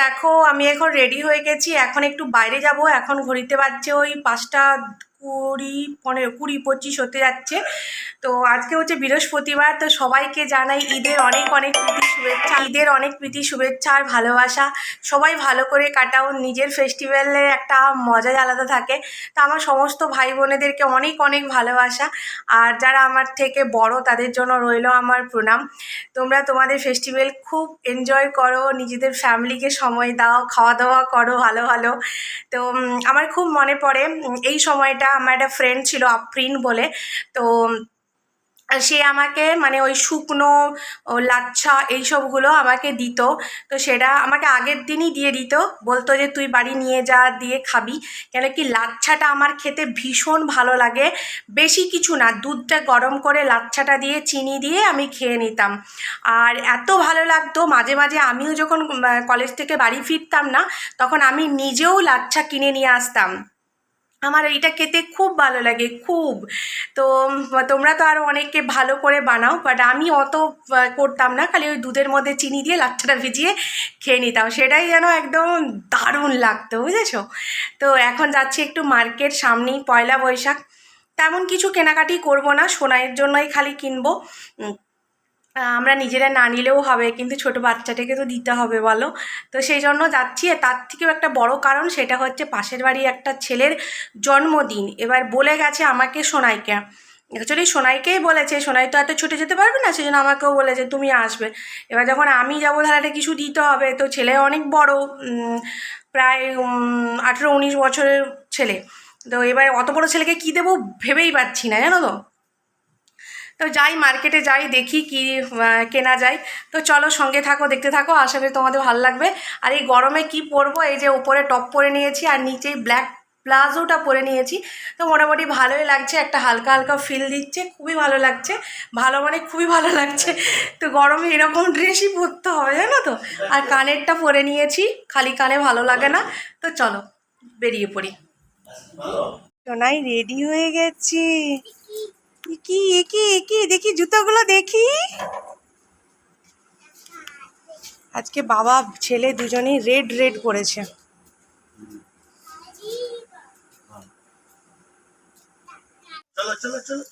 দেখো আমি এখন রেডি হয়ে গেছি, এখন একটু বাইরে যাব। এখন ঘড়িতে বাজছে ওই 5টা 20, 15, 20, 25 হতে যাচ্ছে। তো আজকে হচ্ছে বৃহস্পতিবার। তো সবাইকে জানাই ঈদের অনেক অনেক প্রীতি শুভেচ্ছা, ঈদের অনেক প্রীতি শুভেচ্ছা আর ভালোবাসা। সবাই ভালো করে কাটাও, নিজের ফেস্টিভ্যালে একটা মজাই আলাদা থাকে। তো আমার সমস্ত ভাই বোনেদেরকে অনেক অনেক ভালোবাসা, আর যারা আমার থেকে বড় তাদের জন্য রইল আমার প্রণাম। তোমরা তোমাদের ফেস্টিভ্যাল খুব এনজয় করো, নিজেদের ফ্যামিলিকে সময় দাও, খাওয়া দাওয়া করো ভালো ভালো। তো আমার খুব মনে পড়ে এই সময়টা। আমার একটা ফ্রেন্ড ছিল আফরিন বলে, তো সে আমাকে মানে ওই শুকনো লাচ্ছা এইসবগুলো আমাকে দিত। তো সেটা আমাকে আগের দিনই দিয়ে দিত, বলতো যে তুই বাড়ি নিয়ে যা, দিয়ে খাবি। কেন কি লাচ্ছাটা আমার খেতে ভীষণ ভালো লাগে। বেশি কিছু না, দুধটা গরম করে লাচ্ছাটা দিয়ে চিনি দিয়ে আমি খেয়ে নিতাম। আর এত ভালো লাগতো, মাঝে মাঝে আমিও যখন কলেজ থেকে বাড়ি ফিরতাম না, তখন আমি নিজেও লাচ্ছা কিনে নিয়ে আসতাম। আমার এইটা খেতে খুব ভালো লাগে খুব। তো তোমরা তো আরও অনেকে ভালো করে বানাও, বাট আমি অত করতাম না, খালি ওই দুধের মধ্যে চিনি দিয়ে লাচ্ছাটা ভিজিয়ে খেয়ে নিতাম। সেটাই যেন একদম দারুণ লাগতো, বুঝেছো? তো এখন যাচ্ছি একটু মার্কেট, সামনেই পয়লা বৈশাখ। তেমন কিছু কেনাকাটি করব না, সোনাইয়ের জন্যই খালি কিনবো। আমরা নিজেরা না নিলেও হবে, কিন্তু ছোট বাচ্চাটাকে তো দিতে হবে বলো। তো সেই জন্য যাচ্ছি। তার থেকেও একটা বড় কারণ, সেটা হচ্ছে পাশের বাড়ি একটা ছেলের জন্মদিন। এবার বলে গেছে আমাকে সোনাইকে, অ্যাকচুয়ালি সোনাইকেই বলেছে, সোনাই তো এত ছুটে যেতে পারবে না, সেই জন্য আমাকেও বলেছে তুমি আসবে। এবার যখন আমি যাবো তাহলে একটা কিছু দিতে হবে। তো ছেলে অনেক বড়, প্রায় 18-19 বছরের ছেলে। তো এবার অত বড় ছেলেকে কী দেবো ভেবেই পাচ্ছি না, জানো তো। তো যাই, মার্কেটে যাই, দেখি কি কেনা যায়। তো চলো সঙ্গে থাকো, দেখতে থাকো, আশা করি তোমাদের ভালো লাগবে। আর এই গরমে কি পরবো, এই যে উপরে টপ পরে নিয়েছি আর নিচেই ব্ল্যাক প্লাজোটা পরে নিয়েছি। তো মোটামুটি ভালোই লাগছে, একটা হালকা হালকা ফিল দিচ্ছে, খুবই ভালো লাগছে। ভালো মানে খুবই ভালো লাগছে। তো গরমে এরকম ড্রেসই পরতে হবে, জানো তো। আর কানেরটা পরে নিয়েছি, খালি কানে ভালো লাগে না। তো চলো বেরিয়ে পড়ি। সোনাই রেডি হয়ে গেছি। কি কি কি দেখি, জুতোগুলো দেখি। আজকে বাবা ছেলে দুজনেই রেড রেড পরেছে। চলো চলো চলো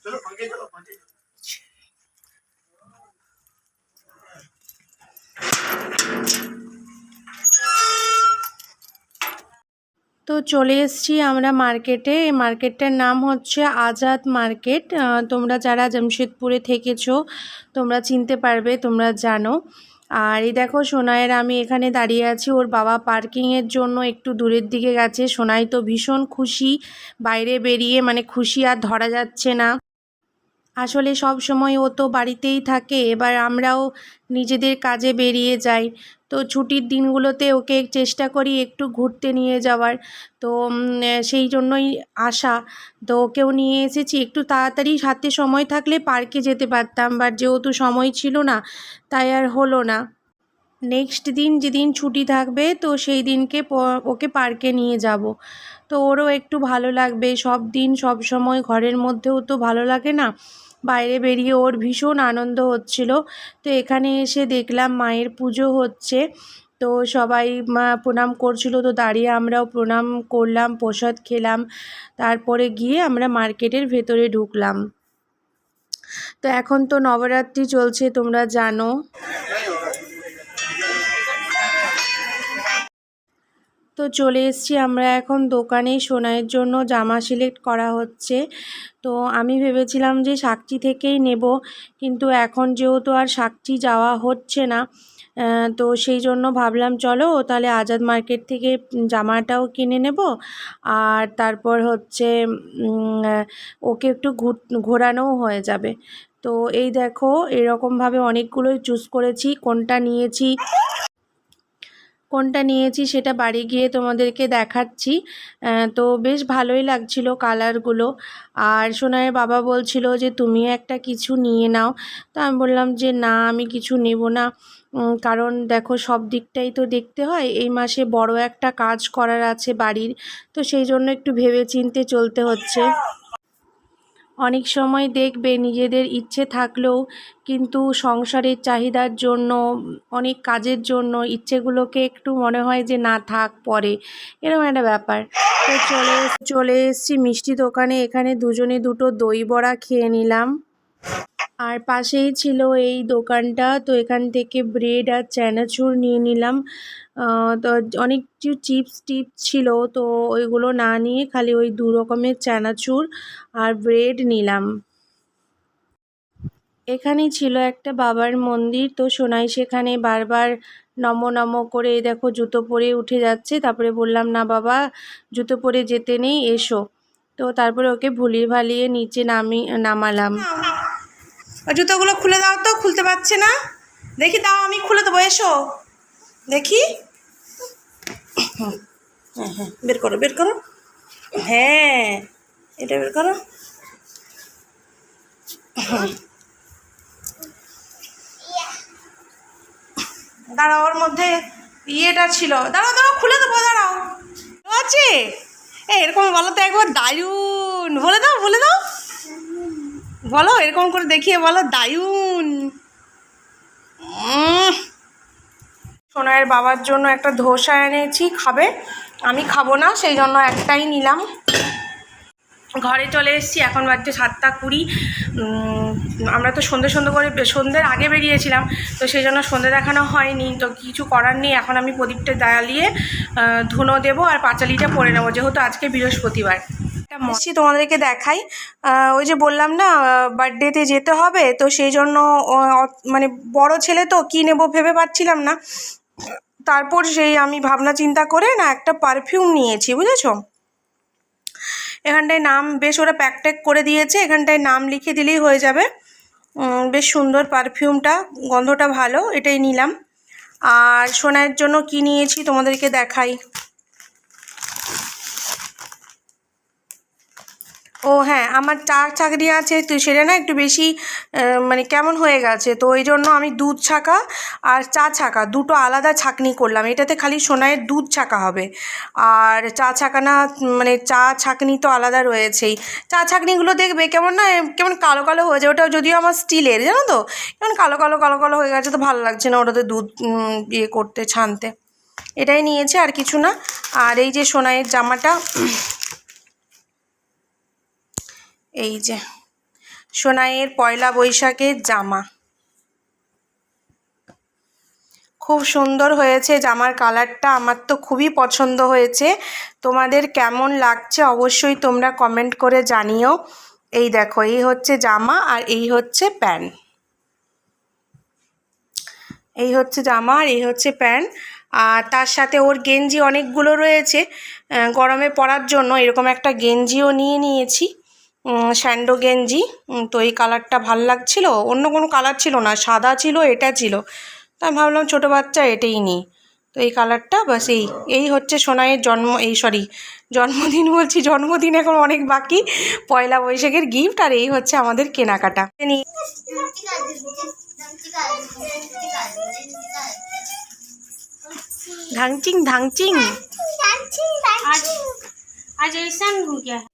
চলো চলো। তো চলে এসেছি আমরা মার্কেটে। এই মার্কেটটার নাম হচ্ছে আজাদ মার্কেট। তোমরা যারা জামশেদপুরে থেকেছো তোমরা চিনতে পারবে, তোমরা জানো। আর এই দেখো সোনাইয়ের, আমি এখানে দাঁড়িয়ে আছি, ওর বাবা পার্কিংয়ের জন্য একটু দূরের দিকে গেছে। সোনাই তো ভীষণ খুশি, বাইরে বেরিয়ে মানে খুশি আর ধরা যাচ্ছে না। আসলে সব সময় ও তো বাড়িতেই থাকে, এবার আমরাও নিজেদের কাজে বেরিয়ে যাই। তো ছুটির দিনগুলোতে ওকে চেষ্টা করি একটু ঘুরতে নিয়ে যাওয়ার। তো সেই জন্যই আসা। তো ওকেও নিয়ে এসেছি, একটু তাড়াতাড়ি হাতে সময় থাকলে পার্কে যেতে পারতাম, বাট যেহেতু সময় ছিল না তাই আর হলো না। নেক্সট দিন যেদিন ছুটি থাকবে তো সেই দিনকে ওকে পার্কে নিয়ে যাব। তো ওরও একটু ভালো লাগবে, সব দিন সব সময় ঘরের মধ্যেও তো ভালো লাগে না। বাইরে বেরিয়ে ওর ভীষণ আনন্দ হচ্ছিল। তো এখানে এসে দেখলাম মায়ের পুজো হচ্ছে, তো সবাই প্রণাম করছিল, তো দাঁড়িয়ে আমরাও প্রণাম করলাম, প্রসাদ খেলাম, তারপরে গিয়ে আমরা মার্কেটের ভেতরে ঢুকলাম। তো এখন তো নবরাত্রি চলছে, তোমরা জানো। তো চলে এসেছি আমরা এখন দোকানে, সোনাইয়ের জন্য জামা সিলেক্ট করা হচ্ছে। তো আমি ভেবেছিলাম যে সাকচি থেকেই নেব, কিন্তু এখন যেহেতু আর সাকচি যাওয়া হচ্ছে না, তো সেই জন্য ভাবলাম চলো তাহলে আজাদ মার্কেট থেকে জামাটাও কিনে নেব, আর তারপর হচ্ছে ওকে একটু ঘোরানোও হয়ে যাবে। তো এই দেখো এরকমভাবে অনেকগুলোই চুজ করেছি, কোনটা নিয়েছি সেটা বাড়ি গিয়ে তোমাদেরকে দেখাচ্ছি। তো বেশ ভালোই লাগছিল কালারগুলো। আর সোনাইয়ের বাবা বলছিল যে তুমিও একটা কিছু নিয়ে নাও। তো আমি বললাম যে না, আমি কিছু নেব না, কারণ দেখো সব দিকটাই তো দেখতে হয়। এই মাসে বড় একটা কাজ করার আছে বাড়ির, তো সেই জন্য একটু ভেবে চিন্তে চলতে হচ্ছে। অনেক সময় দেখবে নিজেদের ইচ্ছে থাকলেও কিন্তু সংসারের চাহিদার জন্য, অনেক কাজের জন্য ইচ্ছেগুলোকে একটু মনে হয় যে না থাক পরে, এরকম একটা ব্যাপার। তো চলে এসেছি মিষ্টি দোকানে। এখানে দুজনে দুটো দই বড়া খেয়ে নিলাম। আর পাশেই ছিল এই দোকানটা, তো এখান থেকে ব্রেড আর চানাচুর নিয়ে নিলাম। তো অনেক কিছু চিপস টিপস ছিল, তো ওইগুলো না নিয়ে খালি ওই 2 রকমের চানাচুর আর ব্রেড নিলাম। এখানেই ছিল একটা বাবার মন্দির, তো সোনাই সেখানে বারবার নমো নমো করে, এই দেখো জুতো পরে উঠে যাচ্ছে। তারপরে বললাম না বাবা জুতো পরে যেতে নেই, এসো। তো তারপরে ওকে ভুলিয়ে ভালিয়ে নিচে নামালাম। জুতোগুলো খুলে দাও, তো খুলতে পারছে না। দেখি দাও, আমি খুলে দেবো, এসো দেখি। হ্যাঁ হ্যাঁ, বের করো বের করো। হ্যাঁ, এটা বের করো। দাঁড়াও, ওর মধ্যে ইয়েটা ছিল, দাঁড়াও দাঁড়াও খুলে দেবো, দাঁড়াও। আছে এরকম বলো তো একবার, দারুণ বলে দাও বলে দাও, বলো এরকম করে দেখিয়ে বলো দারুণ। সোনাইয়ের বাবার জন্য একটা ধোসা এনেছি, খাবে, আমি খাবো না, সেই জন্য একটাই নিলাম। ঘরে চলে এসেছি, এখন বাজছে 7:20। আমরা তো সন্ধ্যের আগে বেরিয়েছিলাম, তো সেই জন্য সন্ধ্যে দেখানো হয়নি। তো কিছু করার নেই, এখন আমি প্রদীপটা জ্বালিয়ে ধুনো দেবো আর পাঁচালিটা পরে নেবো, যেহেতু আজকে বৃহস্পতিবার। তোমাদেরকে দেখাই, ওই যে বললাম না বার্থডেতে যেতে হবে, তো সেই জন্য মানে বড় ছেলে তো কী নেবো ভেবে পাচ্ছিলাম না। তারপর সেই আমি ভাবনা চিন্তা করে না একটা পারফিউম নিয়েছি, বুঝেছো। এখানটায় নাম বেশ ওরা প্যাক ট্যাক করে দিয়েছে, এখানটায় নাম লিখে দিলেই হয়ে যাবে। বেশ সুন্দর পারফিউমটা, গন্ধটা ভালো, এটাই নিলাম। আর সোনাইয়ের জন্য কি নিয়েছি তোমাদেরকে দেখাই। ও হ্যাঁ, আমার চাকরি আছে, তো সেটা না একটু বেশি মানে কেমন হয়ে গেছে, তো ওই জন্য আমি দুধ ছাকা আর চা ছাকা দুটো আলাদা ছাঁকনি করলাম। এটাতে খালি সোনাইয়ের দুধ ছাকা হবে, আর চা ছাকানা মানে চা ছাঁকনি তো আলাদা রয়েছেই। চা ছাঁকনিগুলো দেখবে কেমন না, কেমন কালো কালো হয়ে যায়, ওটা যদিও আমার স্টিলের, জানো তো, কেমন কালো কালো কালো কালো হয়ে গেছে, তো ভালো লাগছে না ওটাতে দুধ ইয়ে করতে, ছানতে। এটাই নিয়েছে, আর কিছু না। আর এই যে সোনাইয়ের জামাটা, এই যে সোনাইয়ের পয়লা বৈশাখের জামা, খুব সুন্দর হয়েছে জামার কালারটা, আমার তো খুবই পছন্দ হয়েছে। তোমাদের কেমন লাগছে অবশ্যই তোমরা কমেন্ট করে জানিও। এই দেখো, এই হচ্ছে জামা আর এই হচ্ছে প্যান্ট, এই হচ্ছে জামা আর এই হচ্ছে প্যান্ট। আর তার সাথে ওর গেঞ্জি অনেকগুলো রয়েছে গরমে পরার জন্য, এরকম একটা গেঞ্জিও নিয়ে নিয়েছি, স্যান্ডো গেঞ্জি। তো এই কালারটা ভাল লাগছিল, অন্য কোনো কালার ছিল না, সাদা ছিল, এটা ছিল, তো আমি ভাবলাম ছোটো বাচ্চা এটাই নিই। তো এই কালারটা বাস, এই হচ্ছে সোনাইয়ের জন্মদিন বলছি, জন্মদিন এখন অনেক বাকি, পয়লা বৈশাখের গিফট, আর এই হচ্ছে আমাদের কেনাকাটা। ধাংচিং ধাংচিং आज ऐसा हो गया है।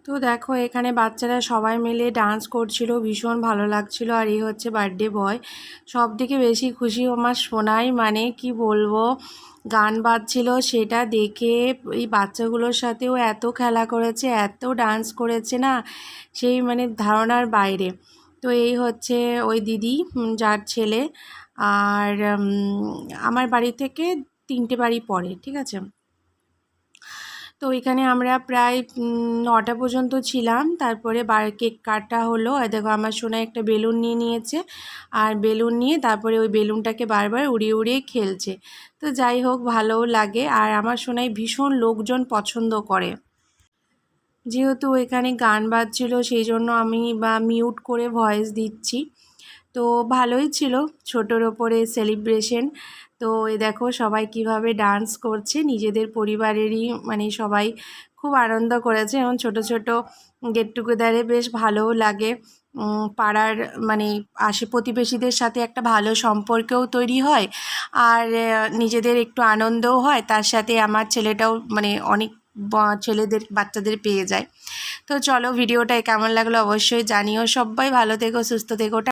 তো দেখো এখানে বাচ্চারা সবাই মিলে ডান্স করছিল, ভীষণ ভালো লাগছিল। আর এই হচ্ছে বার্থডে বয়, সব থেকে বেশি খুশি আমার সোনাই, মানে কি বলবো, গান বাজছিল সেটা দেখে এই বাচ্চাগুলোর সাথেও এত খেলা করেছে, এত ডান্স করেছে না, সেই মানে ধারণার বাইরে। তো এই হচ্ছে ওই দিদি যার ছেলে, আর আমার বাড়ি থেকে 3টে বাড়ি পরে, ঠিক আছে। তো ওইখানে আমরা প্রায় 9টা পর্যন্ত ছিলাম, তারপরে কেক কাটা হলো। আর দেখো আমার সোনা একটা বেলুন নিয়ে নিয়েছে, আর বেলুন নিয়ে তারপরে ওই বেলুনটাকে বারবার উড়িয়ে উড়িয়ে খেলছে। তো যাই হোক, ভালোও লাগে। আর আমার সোনাই ভীষণ লোকজন পছন্দ করে, যেহেতু এখানে গান বাজছিল সেই জন্য আমি মিউট করে ভয়েস দিচ্ছি। তো ভালোই ছিল, ছোটোর ওপরে সেলিব্রেশন। তো এই দেখো সবাই কিভাবে ডান্স করছে, নিজেদের পরিবারেরই মানে সবাই খুব আনন্দ করেছে, এবং ছোট ছোট গেট টুগেদারে বেশ ভালোও লাগে। পাড়ার মানে প্রতিবেশীদের সাথে একটা ভালো সম্পর্কও তৈরি হয়, আর নিজেদের একটু আনন্দও হয়, তার সাথে আমার ছেলেটাও মানে অনেক বাচ্চাদের পেয়ে যায়। তো চলো, ভিডিওটা কেমন লাগলো অবশ্যই জানিও। সবাই ভালো থেকো, সুস্থ থেকো।